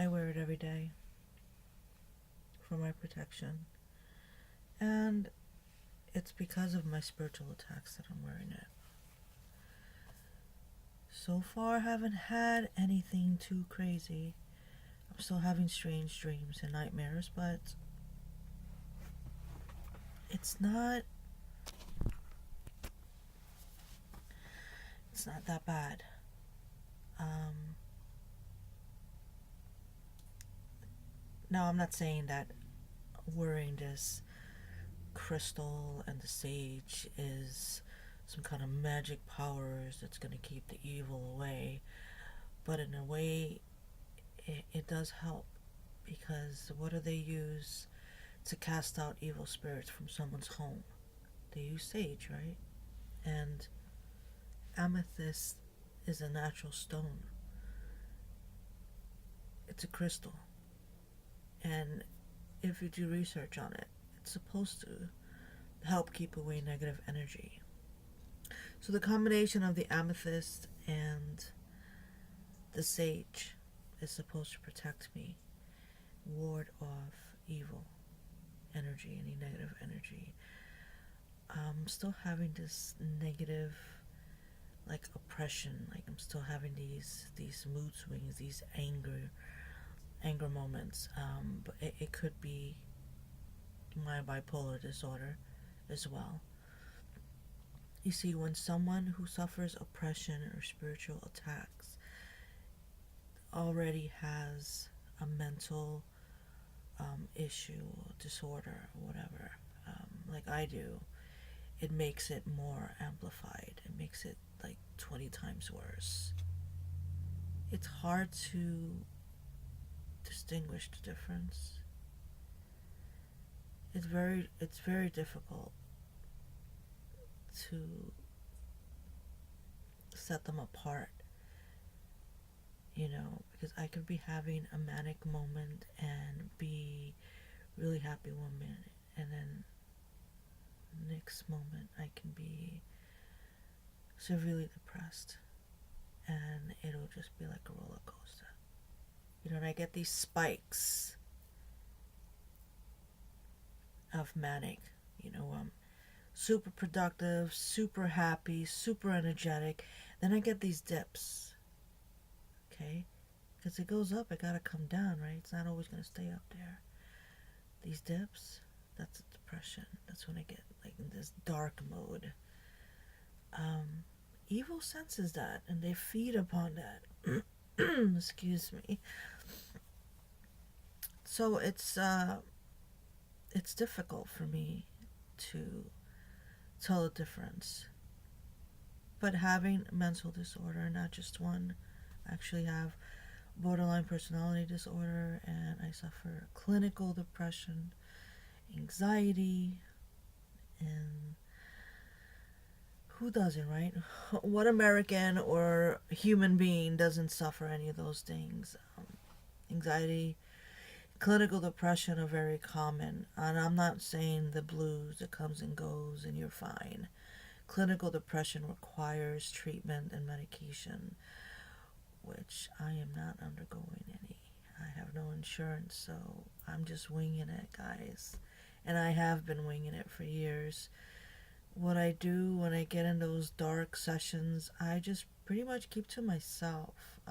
I wear it every day for my protection. And it's because of my spiritual attacks that I'm wearing it. So far, I haven't had anything too crazy. I'm still having strange dreams and nightmares, but it's not that bad. Now, I'm not saying that wearing this crystal and the sage is some kind of magic powers that's going to keep the evil away, but in a way, it does help, because what do they use to cast out evil spirits from someone's home? They use sage, right? And amethyst is a natural stone. It's a crystal. And if you do research on it, it's supposed to help keep away negative energy. So the combination of the amethyst and the sage is supposed to protect me, ward off evil energy, any negative energy. I'm still having this negative, like, oppression. Like, I'm still having these mood swings, these anger moments. But it could be my bipolar disorder as well. You see, when someone who suffers oppression or spiritual attacks already has a mental issue, disorder, whatever, like I do, it makes it more amplified. It makes it like 20 times worse. It's hard to distinguish the difference. It's very difficult to set them apart, because I could be having a manic moment and be really happy one minute, and then next moment I can be severely depressed, and it'll just be like a roller coaster. And I get these spikes of manic, I'm super productive, super happy, super energetic. Then I get these dips, okay? Because it goes up, it gotta come down, right? It's not always gonna stay up there. These dips, that's depression. That's when I get like in this dark mode. Evil senses that, and they feed upon that. Excuse me. So it's difficult for me to tell the difference. But having a mental disorder, not just one, I actually have borderline personality disorder, and I suffer clinical depression, anxiety, and who doesn't, right? What American or human being doesn't suffer any of those things? Anxiety, clinical depression are very common, and I'm not saying the blues, it comes and goes and you're fine. Clinical depression requires treatment and medication, which I am not undergoing any. I have no insurance, so I'm just winging it, guys. And I have been winging it for years. What I do when I get in those dark sessions, I just pretty much keep to myself.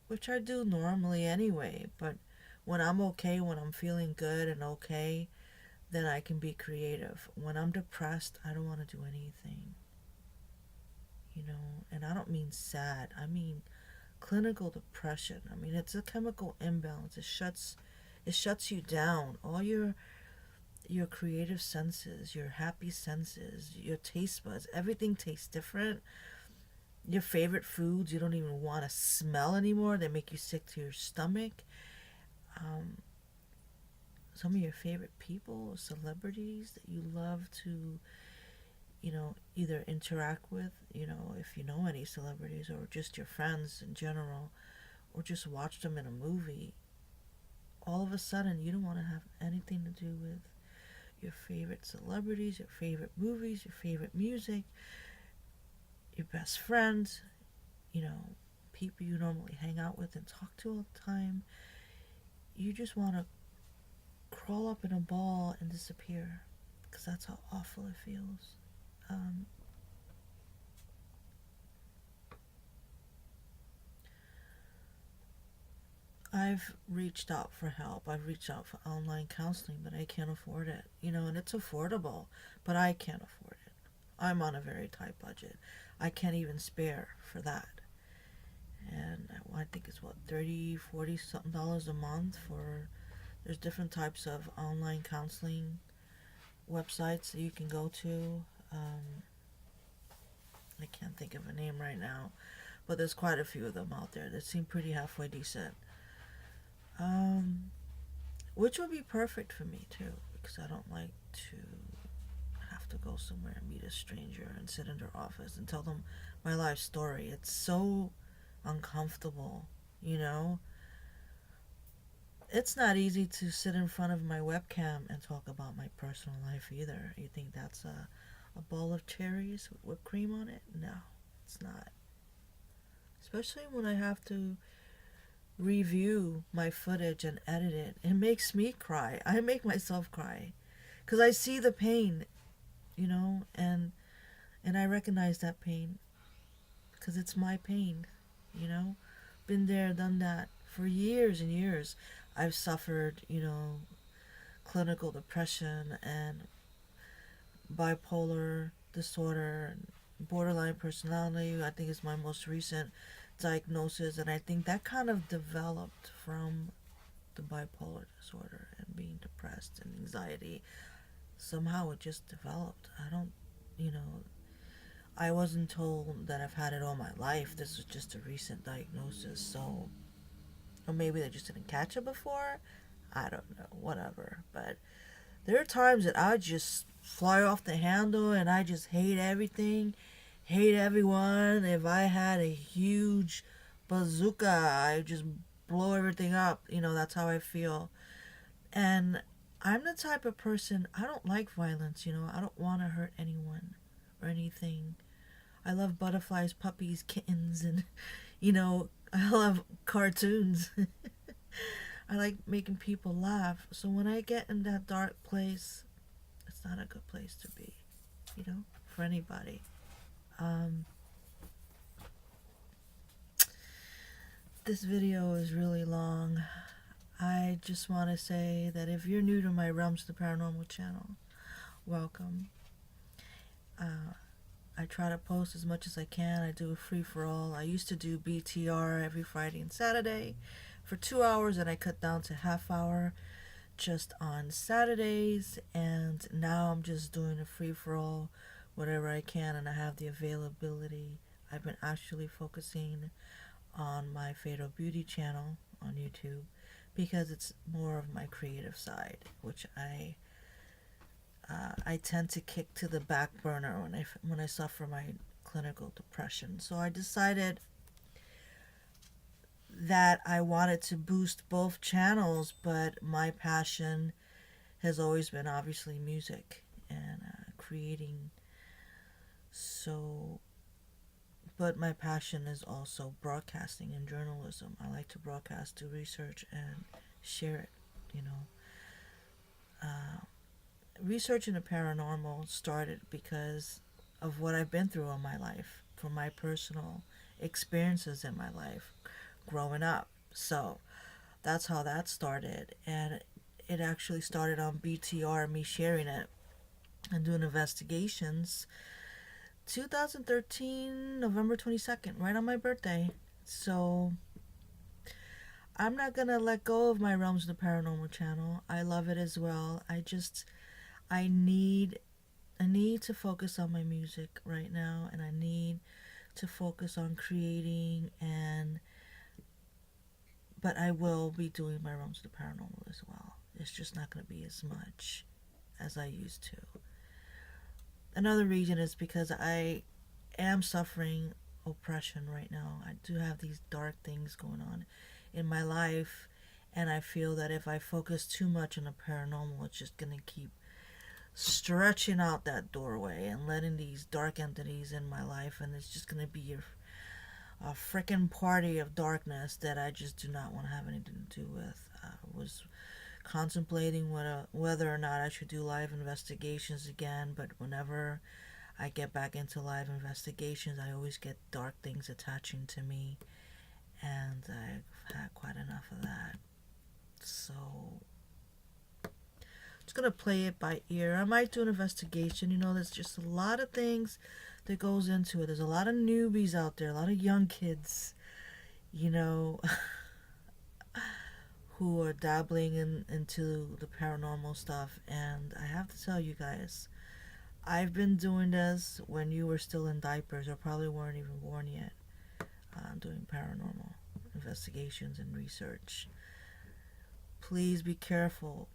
Which I do normally anyway, but when I'm okay, when I'm feeling good and okay, then I can be creative. When I'm depressed, I don't want to do anything. And I don't mean sad. I mean clinical depression. I mean, it's a chemical imbalance. It shuts you down. All your creative senses, your happy senses, your taste buds, everything tastes different. Your favorite foods you don't even want to smell anymore. They make you sick to your stomach. Some of your favorite people, celebrities that you love to, either interact with, if you know any celebrities, or just your friends in general, or just watch them in a movie, all of a sudden you don't want to have anything to do with your favorite celebrities, your favorite movies, your favorite music, your best friends, people you normally hang out with and talk to all the time, you just want to crawl up in a ball and disappear, because that's how awful it feels. I've reached out for help. I've reached out for online counseling, but I can't afford it. And it's affordable, but I can't afford it. I'm on a very tight budget. I can't even spare for that. And I think it's what, 30, 40 something dollars a month for, there's different types of online counseling websites that you can go to. I can't think of a name right now, but there's quite a few of them out there that seem pretty halfway decent. Which would be perfect for me too, because I don't like to have to go somewhere and meet a stranger and sit in their office and tell them my life story. It's so uncomfortable, It's not easy to sit in front of my webcam and talk about my personal life either. You think that's a bowl of cherries with whipped cream on it? No, it's not. Especially when I have to review my footage and edit it. It makes me cry. I make myself cry because I see the pain, and I recognize that pain because it's my pain, been there, done that for years and years. I've suffered, clinical depression and bipolar disorder and borderline personality. I think is my most recent diagnosis, and I think that kind of developed from the bipolar disorder and being depressed and anxiety. Somehow it just developed. I wasn't told that I've had it all my life. This was just a recent diagnosis, so, or maybe they just didn't catch it before. I don't know, whatever. But there are times that I just fly off the handle and I just hate everything, hate everyone. If I had a huge bazooka, I just blow everything up. That's how I feel. And I'm the type of person, I don't like violence, I don't want to hurt anyone or anything. I love butterflies, puppies, kittens, and, I love cartoons. I like making people laugh. So when I get in that dark place, it's not a good place to be, for anybody. This video is really long. I just want to say that if you're new to my Realms of the Paranormal channel, welcome. I try to post as much as I can. I do a free-for-all. I used to do BTR every Friday and Saturday for 2 hours, and I cut down to half hour just on Saturdays, and now I'm just doing a free-for-all whatever I can, and I have the availability. I've been actually focusing on my Fatal Beauty channel on YouTube because it's more of my creative side, which I tend to kick to the back burner when I suffer my clinical depression. So I decided that I wanted to boost both channels, but my passion has always been obviously music and creating. So, but my passion is also broadcasting and journalism. I like to broadcast, do research, and share it, researching the paranormal started because of what I've been through in my life, from my personal experiences in my life growing up. So that's how that started, and it actually started on BTR, me sharing it and doing investigations 2013 November 22nd, right on my birthday. So I'm not gonna let go of my Realms of the Paranormal channel. I love it as well. I need to focus on my music right now, and I need to focus on creating, but I will be doing my Realms of the Paranormal as well. It's just not going to be as much as I used to. Another reason is because I am suffering oppression right now. I do have these dark things going on in my life, and I feel that if I focus too much on the paranormal, it's just going to keep stretching out that doorway and letting these dark entities in my life, and it's just going to be a freaking party of darkness that I just do not want to have anything to do with. I was contemplating whether or not I should do live investigations again, but whenever I get back into live investigations, I always get dark things attaching to me, and I've had quite enough of that. So, just gonna play it by ear. I might do an investigation. You know, there's just a lot of things that goes into it. There's a lot of newbies out there, a lot of young kids, you know, who are dabbling into the paranormal stuff. And I have to tell you guys, I've been doing this when you were still in diapers or probably weren't even born yet, doing paranormal investigations and research. Please be careful.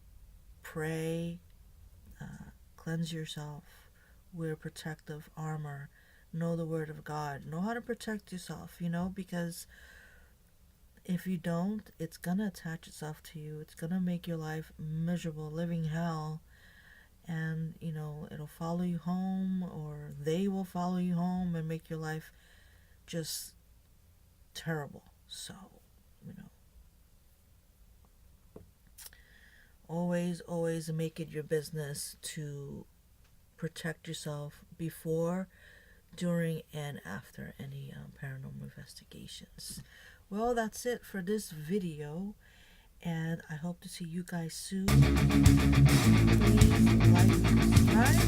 Pray, cleanse yourself, wear protective armor, know the word of God, know how to protect yourself, you know, because if you don't, it's gonna attach itself to you. It's gonna make your life miserable, living hell, and you know, it'll follow you home, or they will follow you home and make your life just terrible. So, you know, always make it your business to protect yourself before, during, and after any paranormal investigations. Well, that's it for this video, and I hope to see you guys soon. Please like, subscribe.